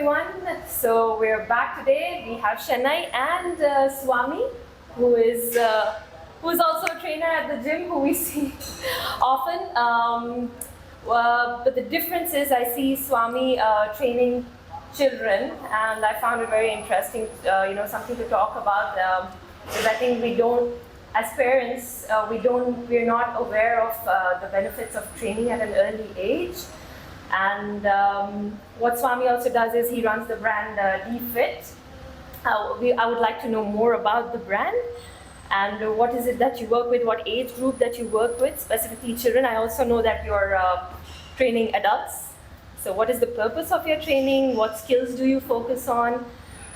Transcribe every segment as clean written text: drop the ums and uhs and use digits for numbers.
everyone. So we're back today. We have Chennai and Swami, who is also a trainer at the gym, who we see often. But the difference is, I see Swami training children, and I found it very interesting. Something to talk about, because I think we don't, as parents, we're not aware of the benefits of training at an early age. And what Swami also does is he runs the brand D-Fit. I would like to know more about the brand and what is it that you work with, what age group that you work with, specifically children. I also know that you're training adults. So what is the purpose of your training? What skills do you focus on?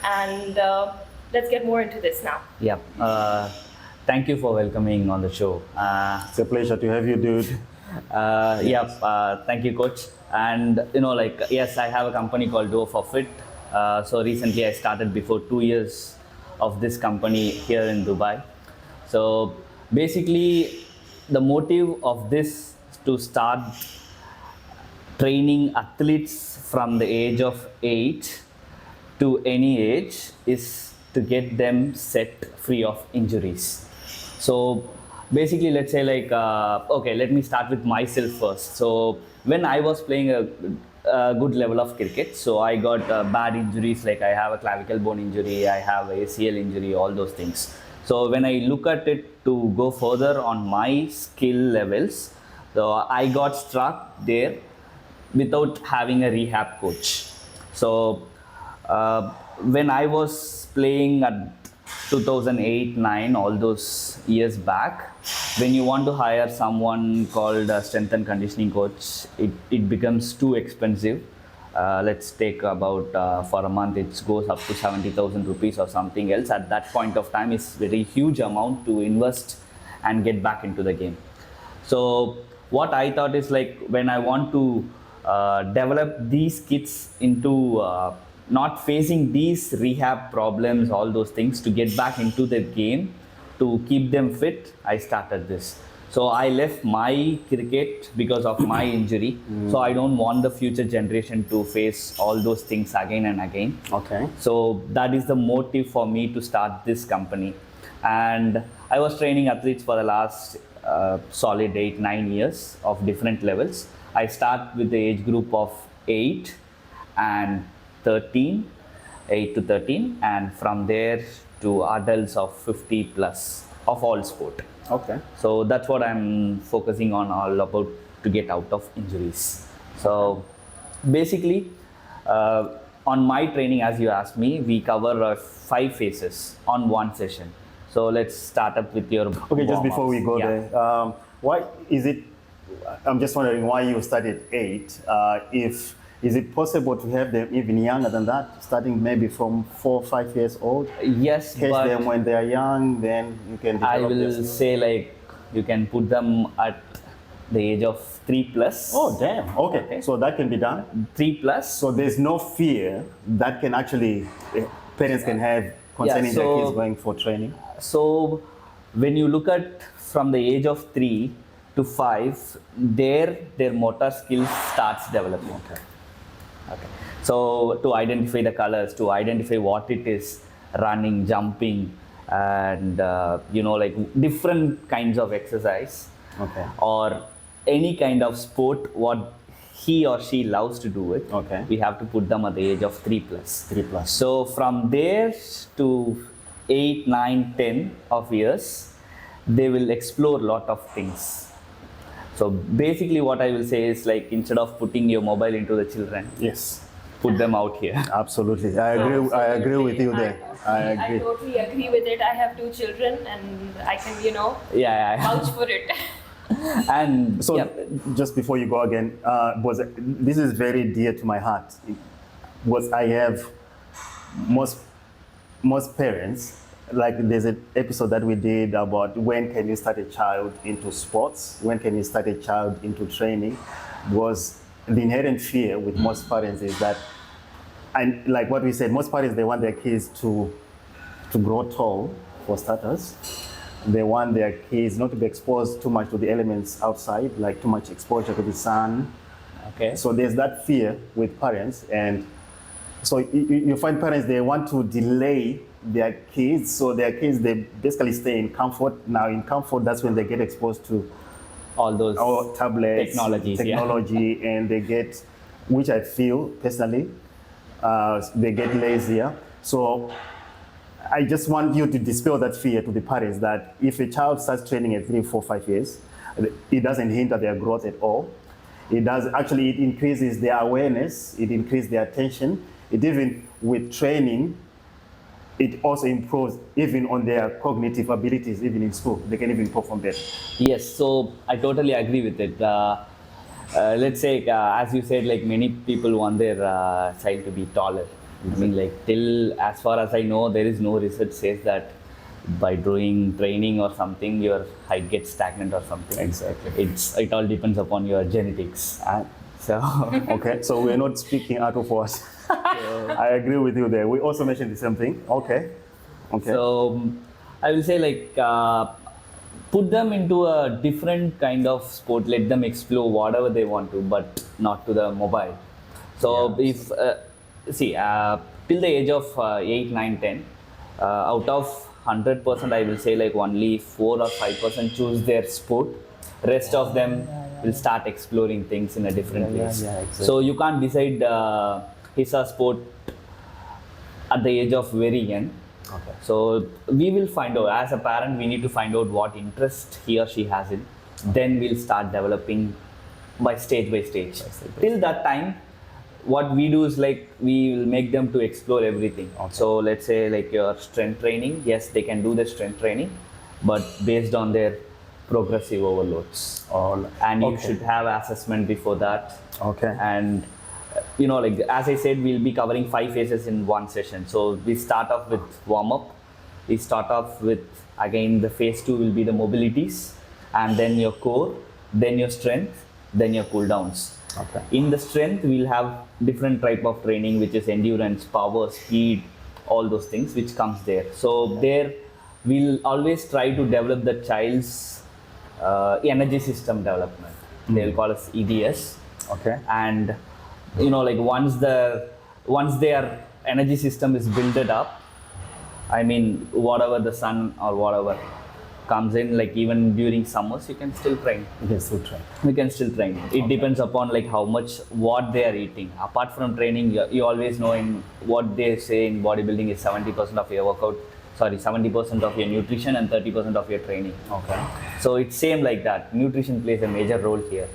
And let's get more into this now. Yeah, thank you for welcoming on the show. It's a pleasure to have you, dude. Thank you, Coach. And yes, I have a company called Duo for Fit. So recently I started before 2 years of this company here in Dubai. So basically the motive of this is to start training athletes from the age of 8 to any age is to get them set free of injuries. So basically, let's say let me start with myself first. So when I was playing a good level of cricket, so I got bad injuries, like I have a clavicle bone injury, I have a ACL injury, all those things. So when I look at it to go further on my skill levels, so I got struck there without having a rehab coach. So when I was playing at 2008-9, all those years back, when you want to hire someone called a strength and conditioning coach, it becomes too expensive. Let's take about for a month it goes up to 70,000 rupees or something else. At that point of time, it's very huge amount to invest and get back into the game. So what I thought is, like, when I want to develop these kids into not facing these rehab problems, all those things, to get back into the game, to keep them fit, I started this. So I left my cricket because of my injury. So I don't want the future generation to face all those things again and again. Okay. So that is the motive for me to start this company. And I was training athletes for the last solid 8-9 years of different levels. I start with the age group of 8 and 13, 8 to 13, and from there to adults of 50 plus of all sport. Okay. So that's what I'm focusing on, all about to get out of injuries. So basically on my training, as you asked me, we cover 5 phases on one session. So let's start up with your Okay, just before we go there, why is it, I'm just wondering why you started 8. Is it possible to have them even younger than that, starting maybe from 4 or 5 years old? Yes, catch but them when they are young, then you can develop I will them. say, like, you can put them at the age of 3 plus. Oh, damn. Okay. So that can be done. 3 plus. So there's no fear that can actually parents can have concerning their kids going for training. So when you look at from the age of 3 to 5, their motor skills starts developing. Okay. So to identify the colors, to identify what it is, running, jumping, and like different kinds of exercise, or any kind of sport, what he or she loves to do it. Okay. We have to put them at the age of 3 plus. 3 plus. So from there to 8, 9, 10 of years, they will explore a lot of things. So basically what I will say is, like, instead of putting your mobile into the children, Yes. put them out here. Absolutely. I agree with you there. I agree. I totally agree with it. I have 2 children and I can, Yeah. vouch for it. And So just before you go again, this is very dear to my heart. I have most parents, like, there's an episode that we did about when can you start a child into sports, when can you start a child into training, was the inherent fear with most parents is that, and like what we said, most parents, they want their kids to grow tall, for starters. They want their kids not to be exposed too much to the elements outside, like too much exposure to the sun. okay. So there's that fear with parents, and So you find parents, they want to delay their kids, so their kids, they basically stay in comfort. Now in comfort, that's when they get exposed to All those our tablets, technologies, technology, and they get, which I feel personally, they get lazier. So I just want you to dispel that fear to the parents that if a child starts training at 3, 4, 5 years, it doesn't hinder their growth at all. It does actually, it increases their awareness, it increases their attention. It even with training, it also improves even on their cognitive abilities, even in school. They can even perform better. Yes, so I totally agree with it. Let's say, as you said, like many people want their child to be taller. I mean, like till as far as I know, there is no research says that by doing training or something, your height gets stagnant or something. Exactly. It all depends upon your genetics. So Okay, so we're not speaking out of us. I agree with you there. We also mentioned the same thing. Okay. Okay. So I will say like put them into a different kind of sport. Let them explore whatever they want to, but not to the mobile. So if till the age of 8, 9, 10, out of 100%, I will say like only 4 or 5% choose their sport. Rest of them will start exploring things in a different place. exactly. So you can't decide his or sport at the age of very young. Okay. So we will find out, as a parent, we need to find out what interest he or she has in. Then we'll start developing by stage. Till that time, what we do is like we will make them to explore everything. Okay. So let's say like your strength training, yes, they can do the strength training, but based on their progressive overloads. And you should have assessment before that. Okay. And like as I said, we'll be covering 5 phases in one session. So we start off with warm up. We start off with, again, the phase 2 will be the mobilities, and then your core, then your strength, then your cool downs. Okay. In the strength, we'll have different type of training, which is endurance, power, speed, all those things which comes there. So there we'll always try to develop the child's energy system development. They'll call us EDS. Okay. And like once their energy system is built up, I mean, whatever the sun or whatever comes in, like even during summers, you can still train. You can still train. We can still train. It depends upon like how much, what they are eating. Apart from training, you always know in what they say in bodybuilding is 70% of your workout, 70% of your nutrition and 30% of your training. Okay. So it's same like that. Nutrition plays a major role here.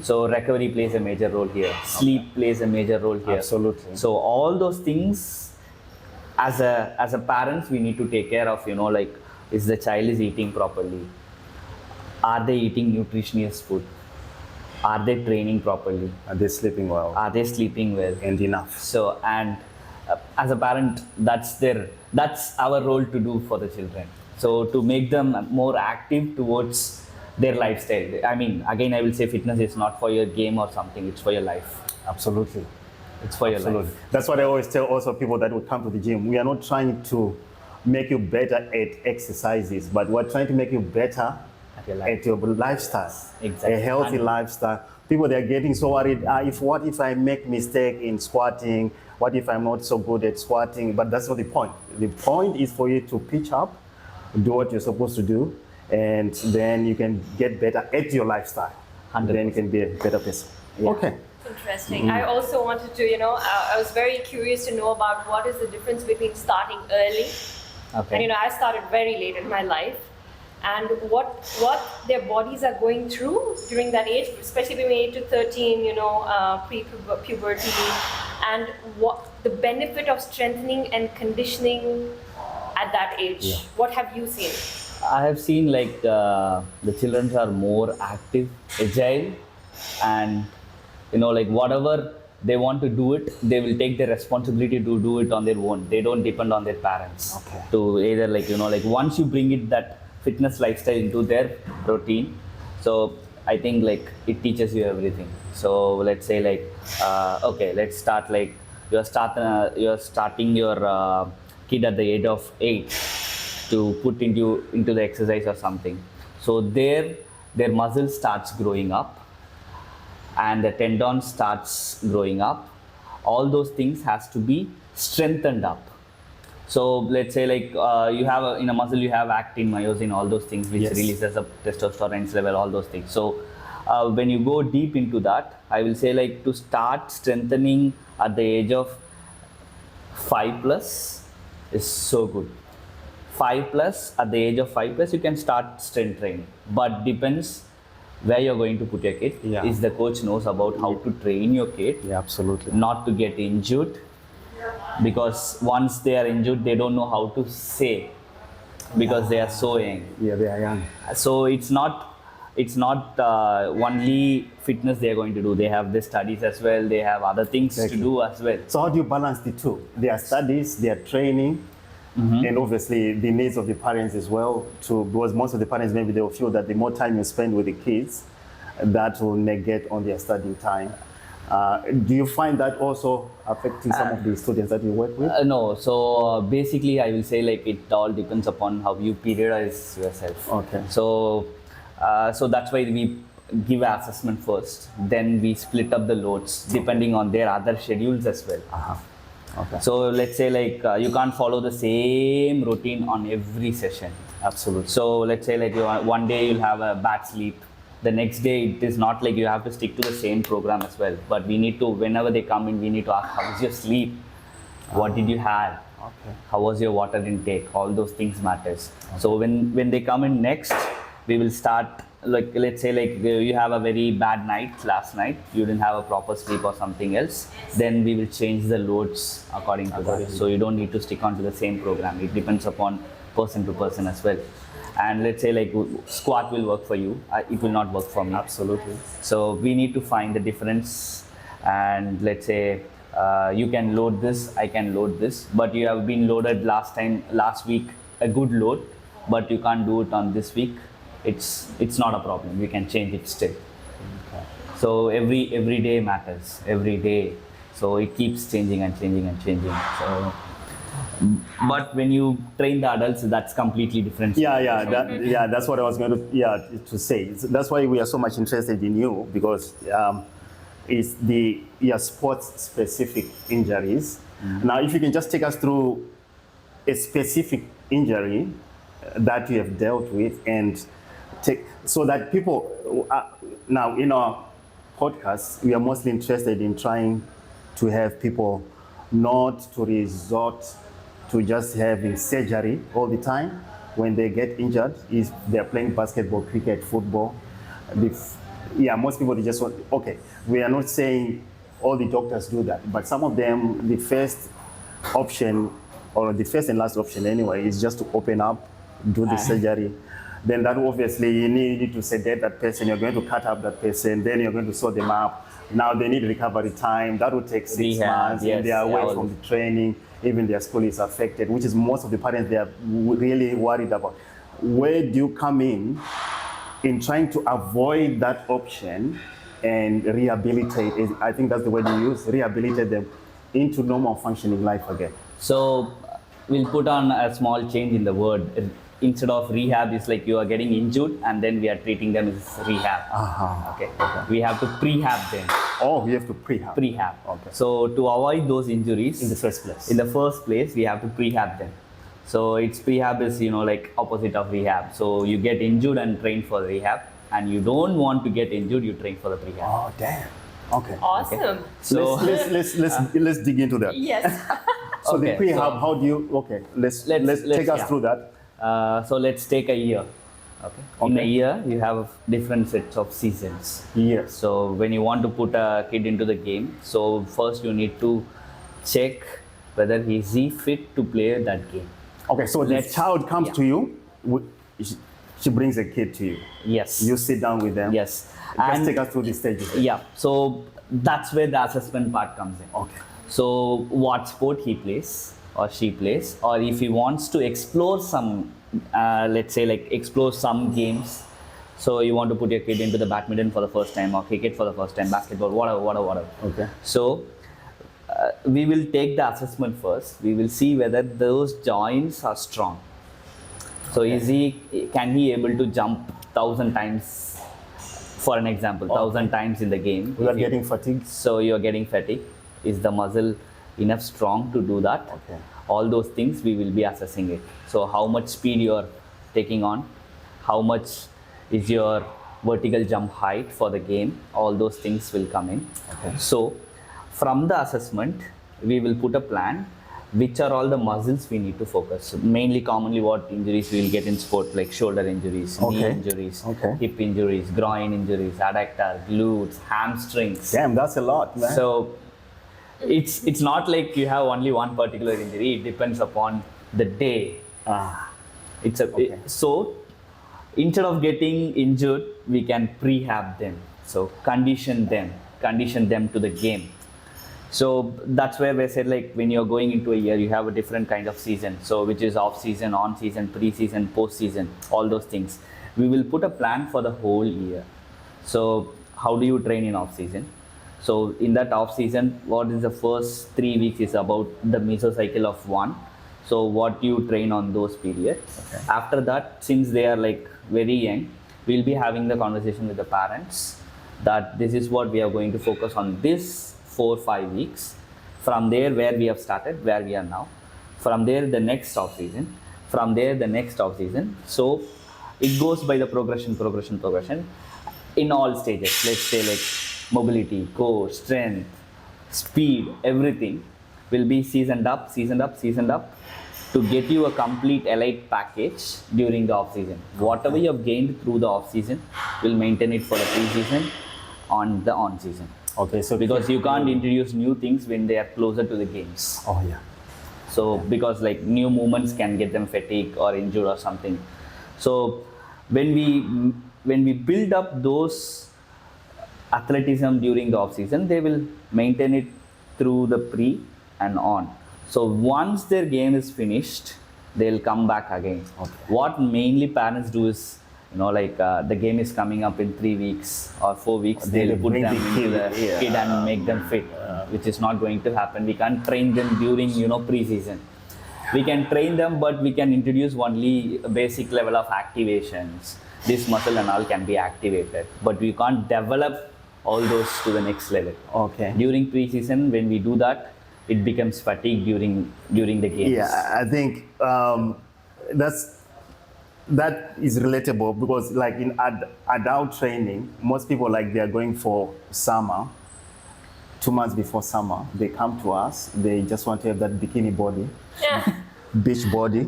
So recovery plays a major role here. Sleep plays a major role here. Absolutely. So all those things, as a parents, we need to take care of. Like, is the child is eating properly? Are they eating nutritious food? Are they training properly? Are they sleeping well? Are they sleeping well? And enough. So, and as a parent, that's our role to do for the children. So to make them more active towards their lifestyle. I mean, again, I will say fitness is not for your game or something. It's for your life. Absolutely. It's for your life. That's what I always tell also people that will come to the gym. We are not trying to make you better at exercises, but we're trying to make you better at your lifestyle. Exactly. A healthy lifestyle. People, they're getting so worried. What if I make mistake in squatting? What if I'm not so good at squatting? But that's not the point. The point is for you to pitch up, do what you're supposed to do, and then you can get better at your lifestyle. 100%. Then you can be a better person. Yeah. Okay. Interesting. I also wanted to, I was very curious to know about what is the difference between starting early Okay. and, I started very late in my life, and what their bodies are going through during that age, especially between 8 to 13, pre-puberty, and what the benefit of strengthening and conditioning at that age. Yeah. What have you seen? I have seen like the children are more active, agile, and like whatever they want to do it, they will take the responsibility to do it on their own. They don't depend on their parents. Okay. To either like once you bring it that fitness lifestyle into their routine, so I think like it teaches you everything. So let's say like okay, let's start like you're starting your kid at the age of 8 to put into the exercise or something. So their muscle starts growing up and the tendon starts growing up. all those things has to be strengthened up. So let's say like you have in a muscle you have actin, myosin, all those things which Yes. releases a testosterone level, all those things. So when you go deep into that, I will say like to start strengthening at the age of 5 plus is so good. 5 plus, at the age of 5 plus you can start strength training, but depends where you're going to put your kid. Yeah. Is the coach knows about how to train your kid, Yeah, absolutely. not to get injured, because once they are injured they don't know how to say, because they are so young. Yeah, they are young. So it's not only fitness they are going to do. They have the studies as well, they have other things Exactly. to do as well. So how do you balance the two? Their studies, their training, and obviously the needs of the parents as well. Because most of the parents, maybe they will feel that the more time you spend with the kids, that will negate on their studying time. Do you find that also affecting some of the students that you work with? No, so basically I will say like it all depends upon how you periodize yourself. Okay. So that's why we give assessment first, then we split up the loads depending on their other schedules as well. Okay. So let's say like you can't follow the same routine on every session. Absolutely. So let's say like one day you'll have a bad sleep, the next day it is not like you have to stick to the same program as well, but we need to, whenever they come in, we need to ask how was your sleep, what did you have, Okay. how was your water intake, all those things matters. So when they come in next, we will start, like let's say like you have a very bad night last night, you didn't have a proper sleep or something else, then we will change the loads according to that. So you don't need to stick on to the same program, it depends upon person to person as well. And let's say like squat will work for you, it will not work for me. Absolutely. So we need to find the difference, and let's say you can load this, I can load this, but you have been loaded last week a good load, but you can't do it on this week. It's not a problem, we can change it still. Okay. So every day matters, every day. So it keeps changing and changing and changing. So, but when you train the adults, that's completely different. Yeah, that's what I was going to say. That's why we are so much interested in you, because it's the sports specific injuries. Now, if you can just take us through a specific injury that you have dealt with, and so that people now in our podcast, we are mostly interested in trying to have people not to resort to just having surgery all the time when they get injured, if they're playing basketball, cricket, football. Most people, they just want, okay, we are not saying all the doctors do that, but some of them, the first option, or the first and last option anyway, is just to open up, do the surgery. Then that obviously you need to sedate that person, you're going to cut up that person, then you're going to sew them up. Now they need recovery time, that will take 6 Rehab, months, yes, and they are away yeah, from the training, even their school is affected, which is most of the parents, they are really worried about. Where do you come in trying to avoid that option and rehabilitate, I think that's the word you use, rehabilitate them into normal functioning life again? So we'll put on a small change in the word. Instead of rehab, it's like you are getting injured and then we are treating them as rehab. Okay. We have to prehab them. Oh, we have to prehab. Prehab. Okay. So to avoid those injuries In the first place. in the first place, we have to prehab them. So it's prehab is like opposite of rehab. So you get injured and train for rehab, and you don't want to get injured, you train for the prehab. Oh, damn. Okay. Awesome. So Let's dig into that. Yes. So the Okay, prehab, so- how do you? Okay, let's Let's- take us yeah. through that. So let's take a year. In a year, you have different sets of seasons. Yes. So when you want to put a kid into the game, so first you need to check whether is he fit to play that game. Okay, so the child comes yeah. to you. She brings a kid to you. Yes. You sit down with them. Yes. Just take us through the stages. Yeah. So that's where the assessment part comes in. Okay. So what sport he plays or she plays, or if he wants to explore some, let's say like explore some games. So you want to put your kid into the badminton for the first time, or cricket for the first time, basketball, whatever. Okay. So we will take the assessment first. We will see whether those joints are strong. So can he able to jump 1,000 times, for an example, 1,000 times in the game? We are getting fatigued. So you're getting fatigue. Is the muscle enough strong to do that? Okay. All those things we will be assessing it. So how much speed you're taking on, how much is your vertical jump height for the game, all those things will come in. Okay. So from the assessment, we will put a plan which are all the muscles we need to focus. So mainly commonly what injuries we will get in sport, like shoulder injuries, knee Okay. injuries, Okay. hip injuries, groin injuries, adductor, glutes, hamstrings. Damn, that's a lot, man. So it's not like you have only one particular injury. It depends upon the day. It's a Okay. so instead of getting injured, we can prehab them. So condition them to the game. So that's where we said, like, when you're going into a year, you have a different kind of season. So which is off season, on season, pre-season, post-season, all those things. We will put a plan for the whole year. So how do you train in off season? So in that off season, what is the first 3 weeks is about the mesocycle of 1. So what you train on those periods. Okay. After that, since they are like very young, we'll be having the conversation with the parents that this is what we are going to focus on this 4-5 weeks. From there, where we have started, where we are now. From there, the next off season. From there, the next off season. So it goes by the progression in all stages. Let's say like mobility, core, strength, speed, everything will be seasoned up to get you a complete elite package during the off season. Whatever you have gained through the off season, will maintain it for the pre-season on the on season. Okay, so Because you can't introduce new things when they are closer to the games. Oh yeah. So because like new movements can get them fatigued or injured or something. So when we build up those athleticism during the off season, they will maintain it through the pre and on. So once their game is finished, they'll come back again. Okay. What mainly parents do is, the game is coming up in 3 weeks or 4 weeks, They they'll put bring them the into the kid, kid and make them fit, which is not going to happen. We can't train them during, pre-season. We can train them, but we can introduce only a basic level of activations. This muscle and all can be activated, but we can't develop all those to the next level. Okay. During pre-season, when we do that, it becomes fatigue during the games. Yeah, I think that is relatable because like in adult training, most people like they are going for summer, 2 months before summer, they come to us, they just want to have that bikini body, beach body,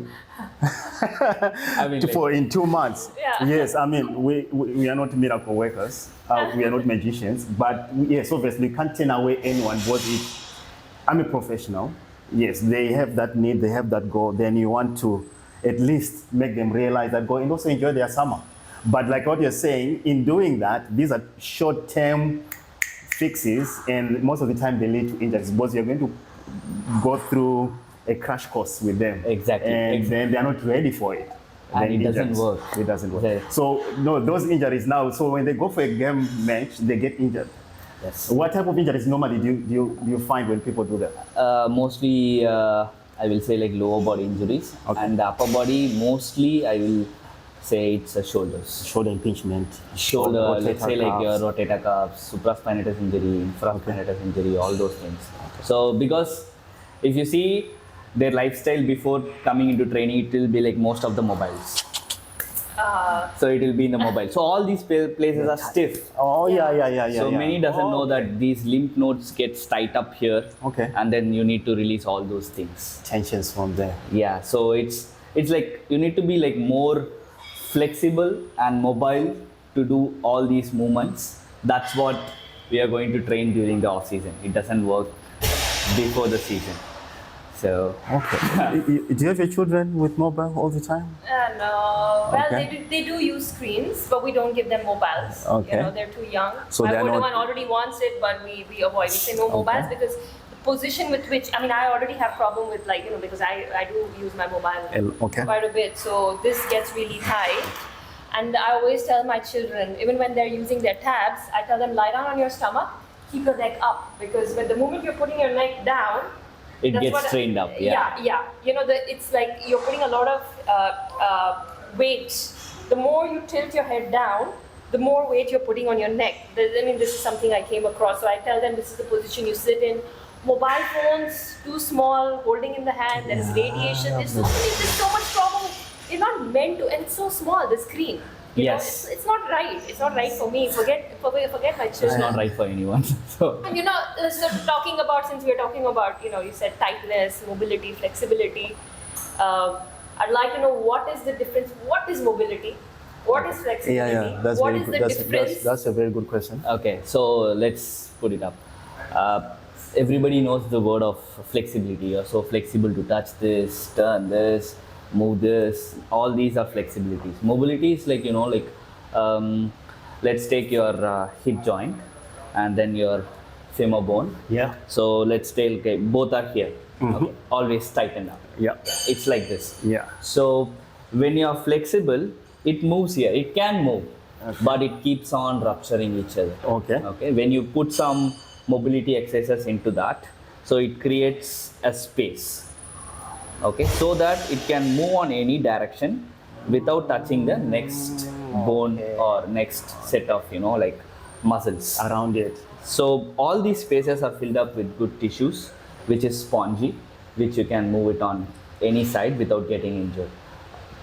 I mean, for in 2 months. Yeah. Yes, I mean, we are not miracle workers, we are not magicians, but yes, obviously we can't turn away anyone, but I'm a professional. Yes, they have that need, they have that goal, then you want to at least make them realize that goal and also enjoy their summer. But like what you're saying, in doing that, these are short-term fixes and most of the time they lead to injuries because you're going to go through a crash course with them. Exactly. And then they're not ready for it. And Then it doesn't injuries. work. It doesn't work. Yeah. So no, those injuries now, so when they go for a game match, they get injured. Yes. What type of injuries normally do you find when people do that? Mostly, I will say like lower body injuries, Okay. and the upper body, mostly I will say it's shoulders. Shoulder impingement. Shoulder, rotator let's say like your cuffs. rotator cuffs, supraspinatus injury, infraspinatus injury, all those things. So because if you see their lifestyle before coming into training, it will be like most of the mobiles. So it will be in the mobile. So all these places are stiff. Oh yeah. So many doesn't know that these lymph nodes gets tied up here. Okay. And then you need to release all those things. Tensions from there. Yeah. So it's like you need to be like more flexible and mobile to do all these movements. That's what we are going to train during the off season. It doesn't work before the season. So Okay. Do you have your children with mobile all the time? No. Well, Okay. they do use screens, but we don't give them mobiles. Okay. They're too young. So My they're older not- one already wants it, but we avoid. We say no mobiles because the position with which, I already have problem with because I do use my mobile Okay. quite a bit. So this gets really tight. And I always tell my children, even when they're using their tabs, I tell them lie down on your stomach, keep your neck up, because when the moment you're putting your neck down, it that's gets what- strained up. Yeah. It's like you're putting a lot of weight. The more you tilt your head down, the more weight you're putting on your neck. This is something I came across. So I tell them this is the position you sit in mobile phones too small, holding in the hand. There is radiation. There's so much problem. It's not meant to, and it's so small. The screen. You know, Yes. it's not right. It's not right for me. Forget my children. It's not right for anyone. So And so talking about, since we're talking about, you said tightness, mobility, flexibility. I'd like to know, what is the difference? What is mobility? What is flexibility? That's What very is good. the difference? That's a very good question. okay, so let's put it up. Everybody knows the word of flexibility. You're so flexible to touch this, turn this, move this. All these are flexibilities. Mobility is like, let's take your hip joint and then your femur bone. Yeah. So let's take, okay, both are here. Okay, always tighten up. Yeah. It's like this. Yeah. So when you are flexible, it moves here. It can move, but it keeps on rupturing each other. Okay. Okay. When you put some mobility exercises into that, so it creates a space. Okay, so that it can move on any direction without touching the next bone or next set of muscles Around it. So all these spaces are filled up with good tissues, which is spongy, which you can move it on any side without getting injured.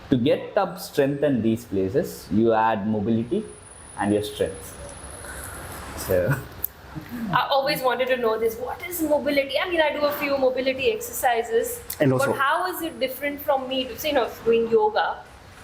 To get up strengthen these places, you add mobility and your strength. So I always wanted to know this. What is mobility? I mean, I do a few mobility exercises, And also- but how is it different from me doing yoga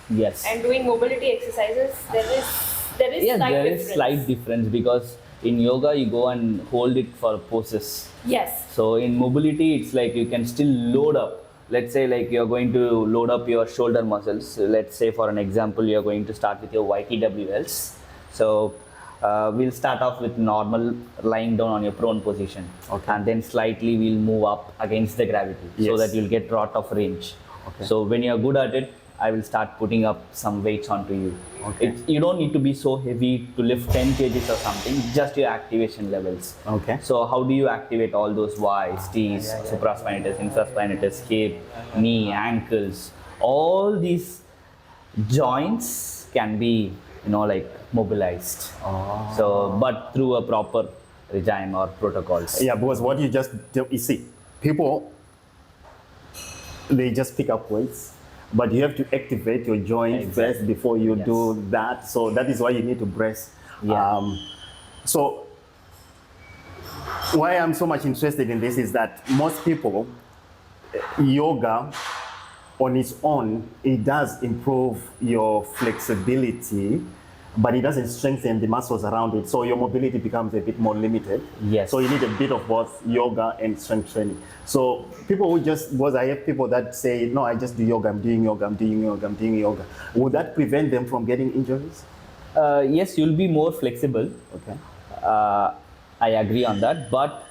yes. and doing mobility exercises? There is Yes, slight there difference. is slight difference because in yoga you go and hold it for poses. Yes. So in mobility, it's like you can still load up. Let's say like you're going to load up your shoulder muscles. Let's say for an example, you're going to start with your YTWLs. So we'll start off with normal lying down on your prone position. Okay. And then slightly we'll move up against the gravity so Yes. that you'll get lot of range. Okay. So when you're good at it, I will start putting up some weights onto you. Okay. You don't need to be so heavy to lift 10 kgs or something, just your activation levels. Okay. So how do you activate all those Ys, Ts, supraspinatus, infraspinatus, hip, knee, ankles? All these joints can be, mobilized. Oh. So, but through a proper regime or protocols. Yeah, because what you see, people, they just pick up weights, but you have to activate your joint Exactly. first before you Yes. do that. So that is why you need to brace. Yeah. So why I'm so much interested in this is that most people, yoga on its own, it does improve your flexibility, but it doesn't strengthen the muscles around it. So your mobility becomes a bit more limited. Yes. So you need a bit of both yoga and strength training. So people who because I have people that say, no, I just do yoga, I'm doing yoga, I'm doing yoga, I'm doing yoga. Would that prevent them from getting injuries? Yes, you'll be more flexible. Okay. I agree on that, but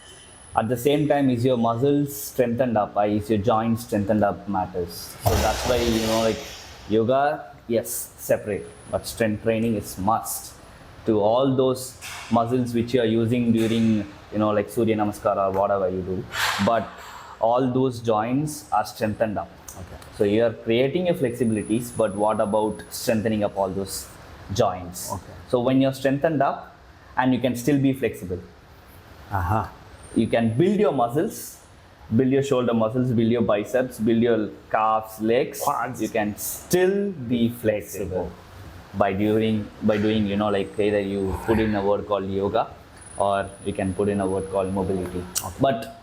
at the same time, is your muscles strengthened up? Is your joints strengthened up matters. So that's why, yoga, yes, separate, but strength training is must to all those muscles which you are using during, like Surya Namaskar or whatever you do. But all those joints are strengthened up. Okay. So you are creating your flexibilities, but what about strengthening up all those joints? Okay. So when you're strengthened up and you can still be flexible, Uh-huh. you can build your muscles, build your shoulder muscles, build your biceps, build your calves, legs. Quads. You can still be flexible by doing, like either you put in a word called yoga or you can put in a word called mobility. Okay. But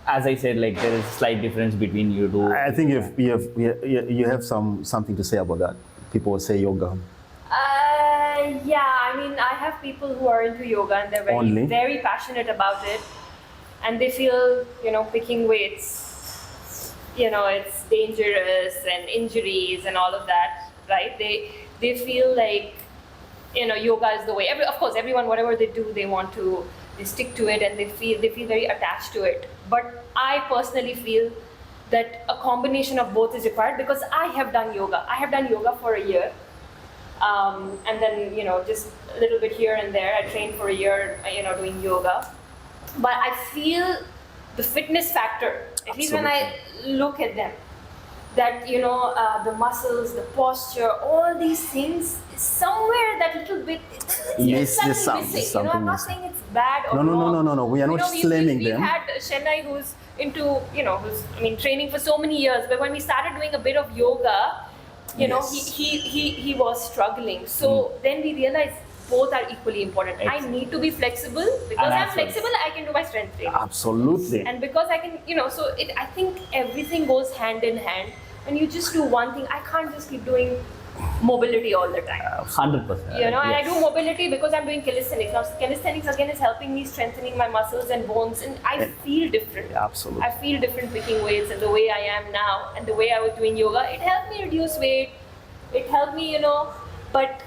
as I said, like there is a slight difference between you do. I think you have something to say about that. People say yoga. Yeah, I mean, I have people who are into yoga and they're Only? very passionate about it, and they feel, picking weights, it's dangerous and injuries and all of that, right? They feel like, yoga is the way. Of course, everyone, whatever they do, they stick to it and they feel very attached to it. But I personally feel that a combination of both is required, because I have done yoga. I have done yoga for a year. And then, just a little bit here and there. I trained for a year, doing yoga. But I feel the fitness factor, at least when I look at them, that the muscles, the posture, all these things, somewhere that little bit Yes, it's there's suddenly some- missing. something I'm not missing. saying it's bad or No, wrong. no. We are not slamming we've them. had Chennai who's into training for so many years, but when we started doing a bit of yoga, Yes. he was struggling. So then we realized both are equally important. I need to be flexible because And I'm as well. flexible. I can do my strength training, Absolutely. and because I can, I think everything goes hand in hand. When you just do one thing, I can't just keep doing mobility all the time. 100%. And I do mobility because I'm doing calisthenics. Now, calisthenics again is helping me strengthening my muscles and bones, and I feel different. Absolutely. I feel different picking weights, and the way I am now, and the way I was doing yoga, it helped me reduce weight. It helped me, but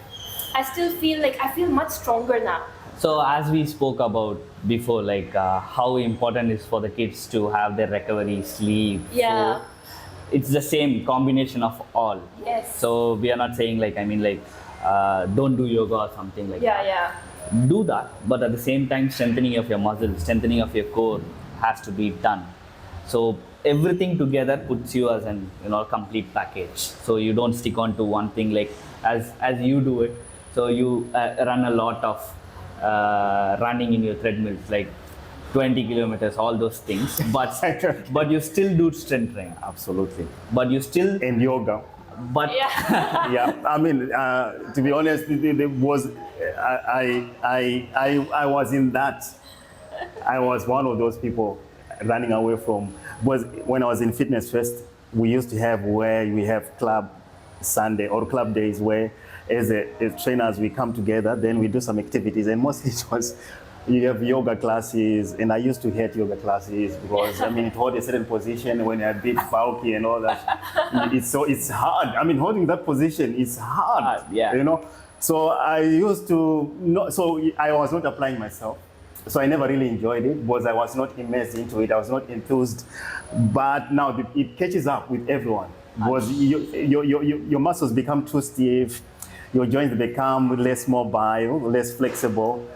I still feel like I feel much stronger now. So as we spoke about before, like how important is for the kids to have their recovery, sleep, Yeah. food. It's the same combination of all. Yes. So we are not saying don't do yoga or something like that. Yeah. Do that, but at the same time, strengthening of your muscles, strengthening of your core has to be done. So everything together puts you as an complete package. So you don't stick on to one thing like as you do it. So you run a lot of running in your treadmills, like 20 kilometers, all those things. But you still do strength training. Absolutely. But you still. And yoga. But Yeah. Yeah, I mean, to be honest, it was I was in that. I was one of those people running away from. Was when I was in Fitness First, we used to have where we have club Sunday or club days where as trainers we come together, then we do some activities, and mostly it was you have yoga classes, and I used to hate yoga classes because it hold a certain position when you're a bit bulky and all that. It's hard. Holding that position is hard. Yeah. So I used to so I was not applying myself. So I never really enjoyed it because I was not immersed into it. I was not enthused. But now it catches up with everyone because your muscles become too stiff. Your joints become less mobile, less flexible.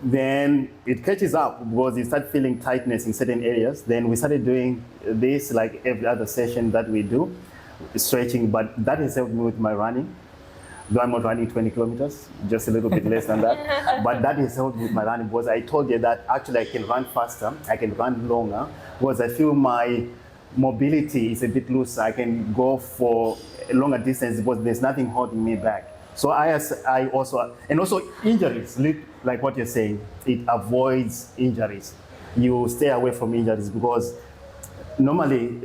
Then it catches up because you start feeling tightness in certain areas. Then we started doing this like every other session that we do, stretching. But that has helped me with my running. Though I'm not running 20 kilometers, just a little bit less than that. But that has helped with my running because I told you that actually I can run faster, I can run longer because I feel my mobility is a bit loose. I can go for a longer distance because there's nothing holding me back. So I also injuries, like what you're saying, it avoids injuries. You stay away from injuries because normally,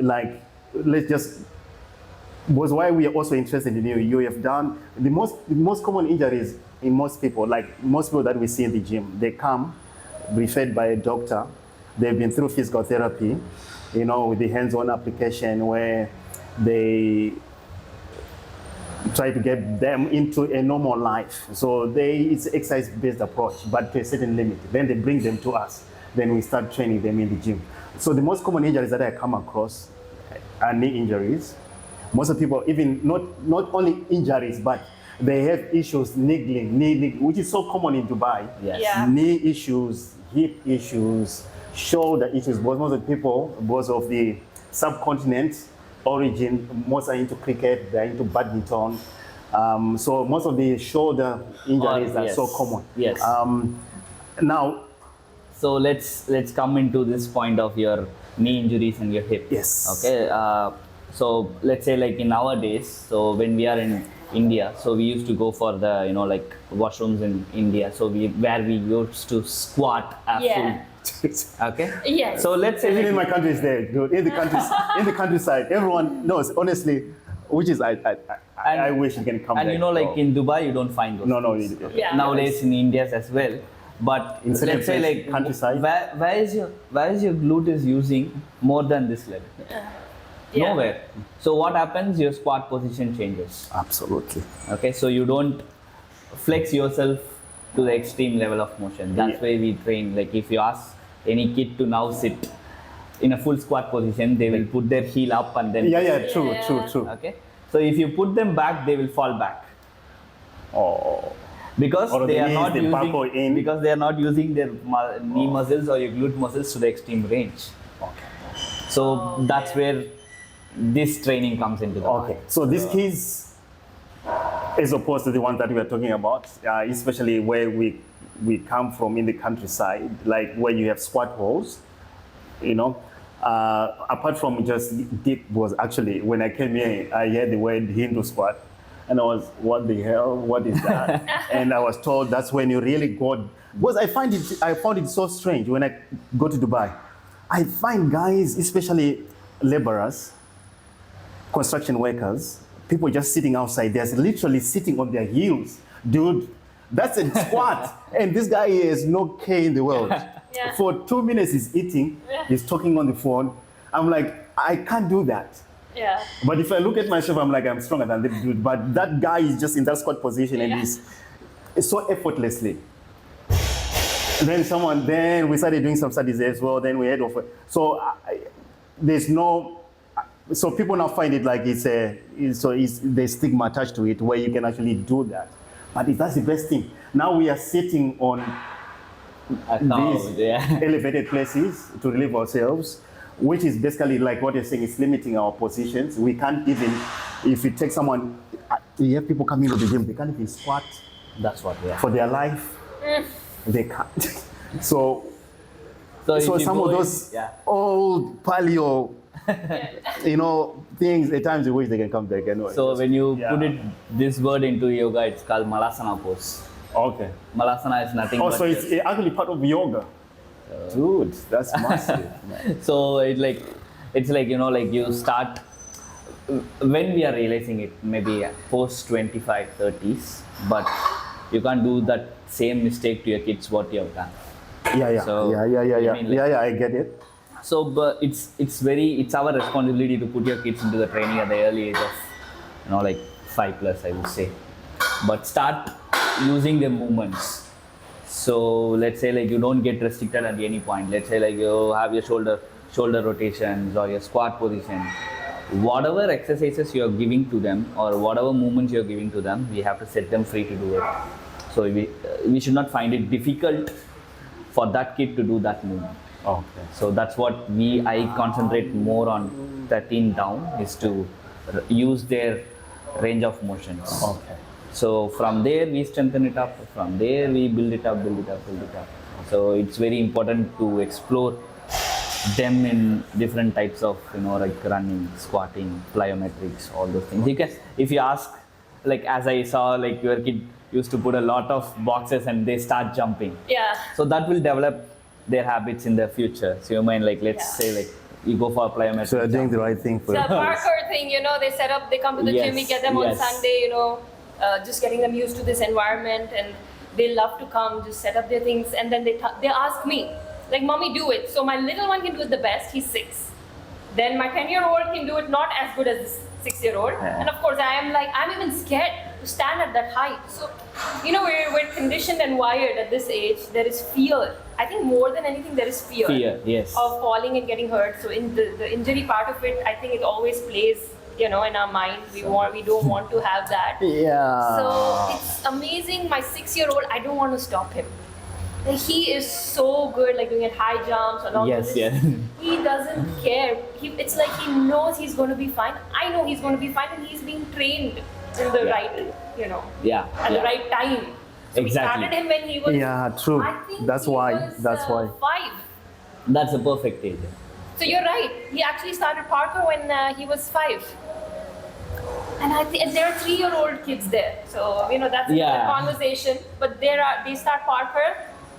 was why we are also interested in you. You have done the most common injuries in most people, like most people that we see in the gym. They come referred by a doctor. They've been through physical therapy, with the hands-on application where they try to get them into a normal life. So it's exercise-based approach, but to a certain limit. Then they bring them to us. Then we start training them in the gym. So the most common injuries that I come across are knee injuries. Most of people, even not only injuries, but they have issues niggling, which is so common in Dubai. Yes. Yeah. Knee issues, hip issues, shoulder issues. Because most of the people, because of the subcontinent origin, most are into cricket, they're into badminton. So most of the shoulder injuries are so common. Yes. Now, so let's come into this point of your knee injuries and your hip. Yes. Okay. So let's say like in our days, so when we are in India, so we used to go for the washrooms in India. So where we used to squat Yeah. Okay. Yes. So let's say even in my country is there, dude. In the countryside, everyone knows. Honestly, which is I wish you can come back. And in Dubai, you don't find those. No. Yeah. Nowadays in India as well. But In certain let's say places, countryside. where is your glute using more than this level? Yeah. Nowhere. So what happens? Your squat position changes. Absolutely. Okay, so you don't flex yourself to the extreme level of motion. That's why we train. Like if you ask any kid to now sit in a full squat position, they will put their heel up and then. Yeah. True. Okay. So if you put them back, they will fall back. Oh. Because Or they the are knees, not they buckle using in. because they are not using their knee muscles or your glute muscles to the extreme range. Okay. So that's where this training comes into the Okay, so these kids, as opposed to the ones that we are talking about, especially where we come from in the countryside, like where you have squat holes, you know, apart from just deep was actually, when I came here, I heard the word Hindu squat, and I was, what the hell, what is that? And I was told that's when you really go, because I found it so strange when I go to Dubai. I find guys, especially laborers, construction workers, people just sitting outside, they're literally sitting on their heels. Dude, that's a squat. And this guy has no care in the world. Yeah. For 2 minutes he's eating, he's talking on the phone. I'm like, I can't do that. Yeah. But if I look at myself, I'm like, I'm stronger than this dude. But that guy is just in that squat position and he's so effortlessly. Then we started doing some studies as well. Then we had over. So there's no. So people now find it like there's stigma attached to it where you can actually do that. But that's the best thing. Now we are sitting on these elevated places to relieve ourselves, which is basically like what you're saying, is limiting our positions. We can't even, if you take someone, you have people coming to the gym, they can't even squat. That's what we are. For their life. They can't. So some of those old paleo, things, at times you wish they can come back anyway. So when you put this word into yoga, it's called Malasana pose. Okay. Malasana is nothing but so it's actually part of yoga. Dude, that's massive. So it's like you start, when we are realizing it, maybe post 25, 30s, but you can't do that same mistake to your kids what you have done. So, I get it. So, but it's our responsibility to put your kids into the training at the early age of, 5+, I would say. But start using the movements. So let's say you don't get restricted at any point. Let's say you have your shoulder rotations or your squat position. Whatever exercises you are giving to them or whatever movements you are giving to them, we have to set them free to do it. So we should not find it difficult for that kid to do that movement. Okay. So that's what I concentrate more on 13 down, is to use their range of motions. Okay. So from there we strengthen it up, from there we build it up. So it's very important to explore them in different types of, running, squatting, plyometrics, all those things. If you ask, as I saw, your kid used to put a lot of boxes and they start jumping. Yeah. So that will develop their habits in the future. So you mind, let's say, you go for a plyometric. So you're doing the right thing for the parkour thing, they come to the gym, we get them on Sunday, just getting them used to this environment, and they love to come, just set up their things, and then they ask me, Mommy, do it. So my little one can do it the best, he's 6. Then my 10-year-old can do it not as good as the 6-year-old. Yeah. And of course, I'm even scared to stand at that height. So, we're conditioned and wired at this age. There is fear. I think more than anything, there is fear. Fear, yes. Of falling and getting hurt. So in the injury part of it, I think it always plays, in our mind. We don't want to have that. Yeah. So it's amazing. My 6-year-old, I don't want to stop him. He is so good, doing high jumps and all this. Yes. He doesn't care. It's like he knows he's going to be fine. I know he's going to be fine, and he's being trained in the right, at the right time. So Exactly. We started him when he was. Yeah, true. I think That's he why. was, That's why. 5. That's a perfect age. So you're right. He actually started parkour when he was 5. And there are 3-year-old kids there. So that's a conversation. But they start parkour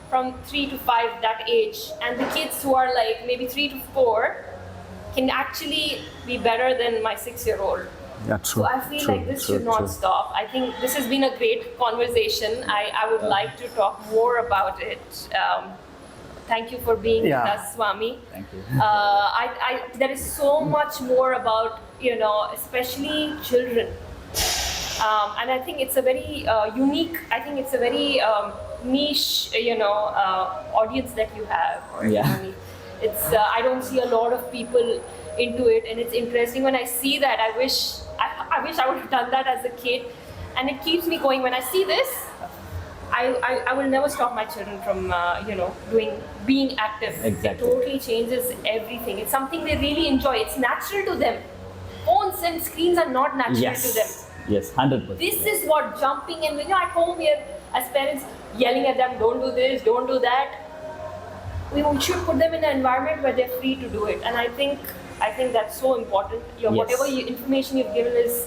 from 3 to 5, that age, and the kids who are maybe 3 to 4 can actually be better than my 6-year-old. Yeah, true. So I feel this should not stop. I think this has been a great conversation. I would like to talk more about it. Thank you for being with us, Swami. Thank you. There is so much more about, especially children. And I think it's a very unique, it's a very niche, audience that you have. It's I don't see a lot of people into it, and it's interesting when I see that. I wish I would have done that as a kid, and it keeps me going. When I see this, I will never stop my children from being active. Exactly. It totally changes everything. It's something they really enjoy. It's natural to them. phones and screens are not natural to them. Yes, 100%. This is what jumping and at home we are as parents yelling at them, don't do this, don't do that. We should put them in an environment where they're free to do it, and I think that's so important. Whatever information you've given is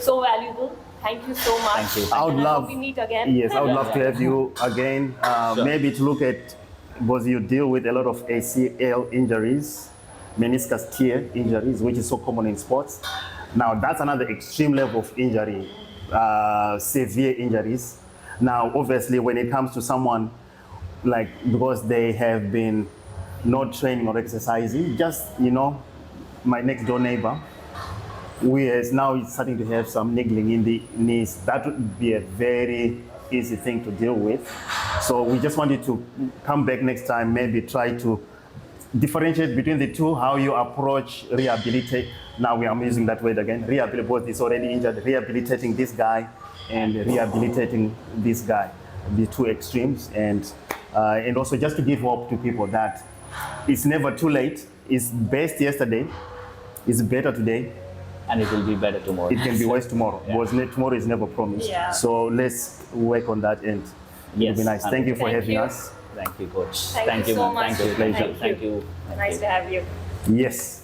so valuable. Thank you so much. Thank you. I would And love. I hope we meet again. Yes, I would love to have you again. Sure. Maybe to look at, because you deal with a lot of ACL injuries, meniscus tear injuries, which is so common in sports. Now that's another extreme level of injury, severe injuries. Now, obviously, when it comes to someone like, because they have been not training or exercising, just my next door neighbor, now is starting to have some niggling in the knees. That would be a very easy thing to deal with. So we just wanted to come back next time, maybe try to differentiate between the two, how you approach rehabilitate. Now I'm using that word again. Rehabilitate, both is already injured, rehabilitating this guy and rehabilitating this guy, the two extremes, and also just to give hope to people that it's never too late. It's best yesterday, it's better today, And it will be better tomorrow. it can be worse tomorrow. Yeah. Because tomorrow is never promised. Yeah. So let's work on that end. Yes, It'll be nice. Thank you for Thank having you. us. Thank you, Coach. Thank you so man. much. Thank you. Pleasure. Thank you. Nice to have you. Yes.